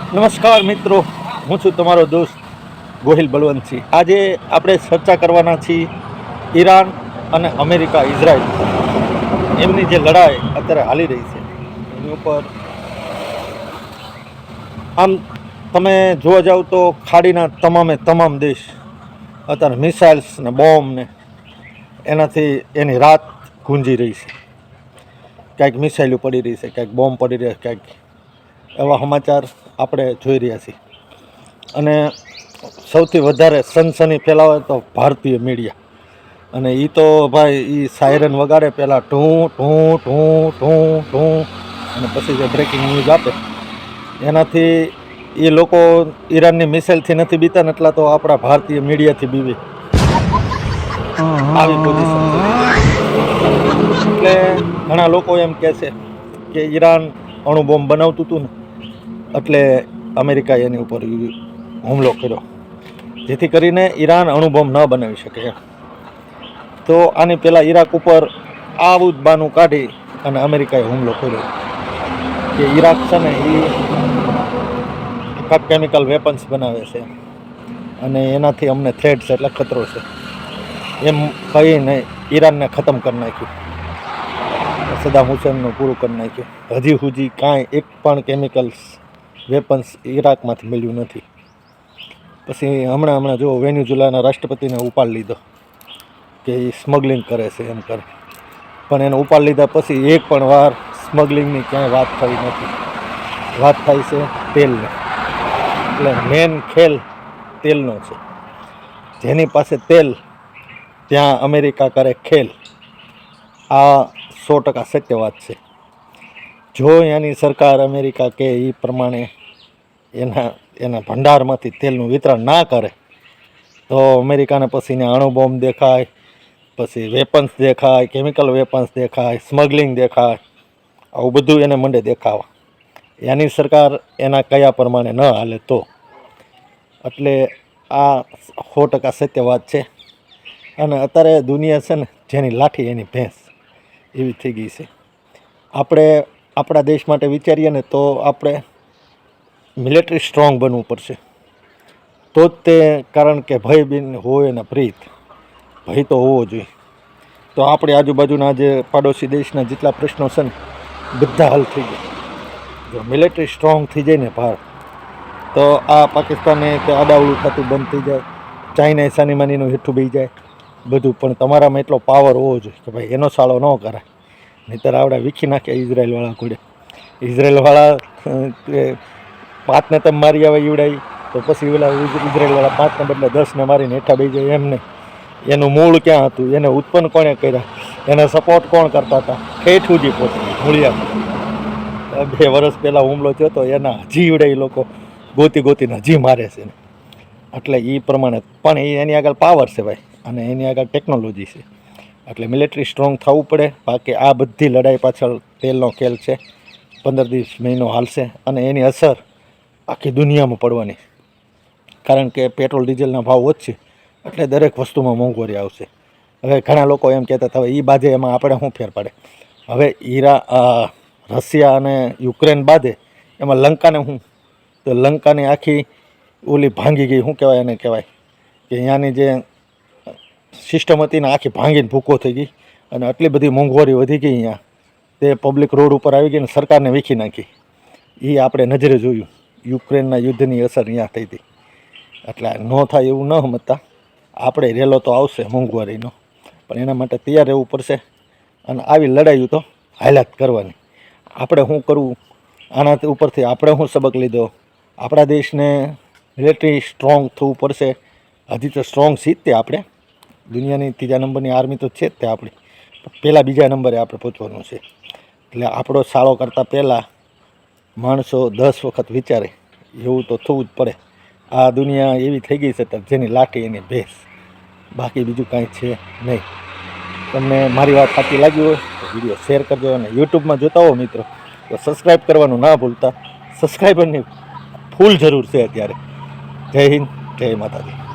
નમસ્કાર મિત્રો, હું છું તમારો દોસ્ત ગોહિલ બલવંતસિંહ. આજે આપણે ચર્ચા કરવાના છીએ ઈરાન અને અમેરિકા ઇઝરાયલ એમની જે લડાઈ અત્યારે હાલી રહી છે એની ઉપર. આમ તમે જોવા જાઓ તો ખાડીના તમામ દેશ અત્યારે મિસાઇલ્સ ને બોમ્બ ને એનાથી એની રાત ગુંજી રહી છે. ક્યાંક મિસાઇલો પડી રહી છે, ક્યાંક બોમ્બ પડી રહ્યા છે, ક્યાંક એવા સમાચાર આપણે જોઈ રહ્યા છીએ. અને સૌથી વધારે સનસની ફેલાવે તો ભારતીય મીડિયા. અને એ તો ભાઈ એ સાયરન વગાડે પહેલાં ઢૂં ઢૂં ઢૂં ઢૂં ઢૂં અને પછી જે બ્રેકિંગ ન્યૂઝ આપે એનાથી એ લોકો ઈરાનની મિસાઇલથી નથી બીતા ને એટલા તો આપણા ભારતીય મીડિયાથી બીવે. આવી પોઝિશન એટલે ઘણા લોકો એમ કહે છે કે ઈરાન અણુબોમ્બ બનાવતું હતું ને એટલે અમેરિકાએ એની ઉપર હુમલો કર્યો જેથી કરીને ઈરાન અણુબોમ્બ ન બનાવી શકે. તો આની પહેલાં ઈરાક ઉપર આવું જ બાનું કાઢી અને અમેરિકાએ હુમલો કર્યો કે ઈરાક છે ને એ કેમિકલ વેપન્સ બનાવે છે અને એનાથી અમને થ્રેટ છે એટલે ખતરો છે એમ કહીને ઈરાનને ખતમ કરી નાખ્યું. સદામ હુસેનનું પૂરું કરી નાખ્યું. હજી સુધી કાંઈ એક પણ કેમિકલ્સ વેપન્સ ઈરાકમાંથી મળ્યું નથી. પછી હમણાં જો વેનેઝુએલાના રાષ્ટ્રપતિને ઉપાડ લીધો કે એ સ્મગલિંગ કરે છે એમ કરે, પણ એને ઉપાડ લીધા પછી એક પણ વાર સ્મગલિંગની ક્યાંય વાત થઈ નથી. વાત થાય છે તેલની. એટલે મેન ખેલ તેલનો છે. જેની પાસે તેલ ત્યાં અમેરિકા કરે ખેલ. આ 100% સત્ય વાત છે. જો એની સરકાર અમેરિકા કે એ પ્રમાણે એના ભંડારમાંથી તેલનું વિતરણ ના કરે તો અમેરિકાને પછીને અણુબોમ્બ દેખાય, પછી વેપન્સ દેખાય, કેમિકલ વેપન્સ દેખાય, સ્મગલિંગ દેખાય, આવું બધું એને મંડે દેખાવા. એની સરકાર એના કયા પ્રમાણે ન હાલે તો. એટલે આ 100% સત્ય વાત છે. અને અત્યારે દુનિયા છે ને જેની લાઠી એની ભેંસ એવી થઈ ગઈ છે. આપણે આપણા દેશ માટે વિચારીએ ને તો આપણે મિલિટરી સ્ટ્રોંગ બનવું પડશે તો જ તે, કારણ કે ભય બિન હોય ને પ્રીત, ભય તો હોવો જોઈએ. તો આપણી આજુબાજુના જે પાડોશી દેશના જેટલા પ્રશ્નો છે ને બધા હલ થઈ ગયા. જો મિલિટરી સ્ટ્રોંગ થઈ જાય ને ભારત, તો આ પાકિસ્તાને તે આડાવડું થતું બંધ થઈ જાય, ચાઇના સાનીમાનીનું હેઠું બેસી જાય બધું. પણ તમારામાં એટલો પાવર હોવો જોઈએ કે ભાઈ એનો સાળો ન કરાય, નહીંતર આવડે વીખી નાખે ઇઝરાયલવાળા ઘોડે. ઇઝરાયલવાળા 5ને તમે મારી આવે ઈવડાવી તો પછી ઓલા ઇઝરાયલવાળા 5ને બદલે 10ને મારીને હેઠા બેસી જાય. એમ નહીં, એનું મૂળ ક્યાં હતું, એને ઉત્પન્ન કોણે કર્યા, એને સપોર્ટ કોણ કરતા હતા, ઠેઠ સુધી પહોંચે મૂળિયા. 2 વર્ષ પહેલાં હુમલો થયો તો એના હજી ઈવડે એ લોકો ગોતીને હજી મારે છે. એટલે એ પ્રમાણે પણ એની આગળ પાવર છે ભાઈ, અને એની આગળ ટેકનોલોજી છે. એટલે મિલિટરી સ્ટ્રોંગ થવું પડે. બાકી આ બધી લડાઈ પાછળ તેલનો ખેલ છે. 15 મહિનો હાલશે અને એની અસર આખી દુનિયામાં પડવાની. કારણ કે પેટ્રોલ ડીઝલના ભાવ વધશે એટલે દરેક વસ્તુમાં મોંઘવારી આવશે. હવે ઘણા લોકો એમ કહેતા હતા હવે એ બાજે એમાં આપણે શું ફેર પડે. હવે રશિયા અને યુક્રેન બાદે એમાં લંકાને શું, તો લંકાની આખી ઓલી ભાંગી ગઈ. શું કહેવાય એને, કહેવાય કે અહીંયાની જે સિસ્ટમ હતી ને આખી ભાંગીને ભૂકો થઈ ગઈ. અને આટલી બધી મોંઘવારી વધી ગઈ અહીંયા, તે પબ્લિક રોડ ઉપર આવી ગઈ ને સરકારને વીખી નાખી. એ આપણે નજરે જોયું. યુક્રેનના યુદ્ધની અસર અહીંયા થઈ હતી. એટલે ન થાય એવું ન સમજતા. આપણે રેલો તો આવશે મોંઘવારીનો, પણ એના માટે તૈયાર રહેવું પડશે. અને આવી લડાઈઓ તો હાલાત કરવાની. આપણે શું કરવું, આના ઉપરથી આપણે શું સબક લીધો. આપણા દેશને મિલિટરી સ્ટ્રોંગ થવું પડશે. હજી તો સ્ટ્રોંગ છીએ જ તે આપણે, દુનિયાની 3જા નંબરની આર્મી તો છે જ તે આપણી. પહેલાં 2જા નંબરે આપણે પહોંચવાનું છે. એટલે આપણો સાળો કરતાં પહેલાં માણસો 10 વખત વિચારે એવું તો થવું જ પડે. આ દુનિયા એવી થઈ ગઈ છે જેની લાઠી એની ભેંસ, બાકી બીજું કાંઈ છે નહીં. તમને મારી વાત સાચી લાગી હોય તો વિડીયો શેર કરજો. અને યુટ્યુબમાં જોતા હો મિત્રો તો સબસ્ક્રાઈબ કરવાનું ના ભૂલતા. સબસ્ક્રાઈબરની ફૂલ જરૂર છે અત્યારે. જય હિન્દ, જય માતાજી.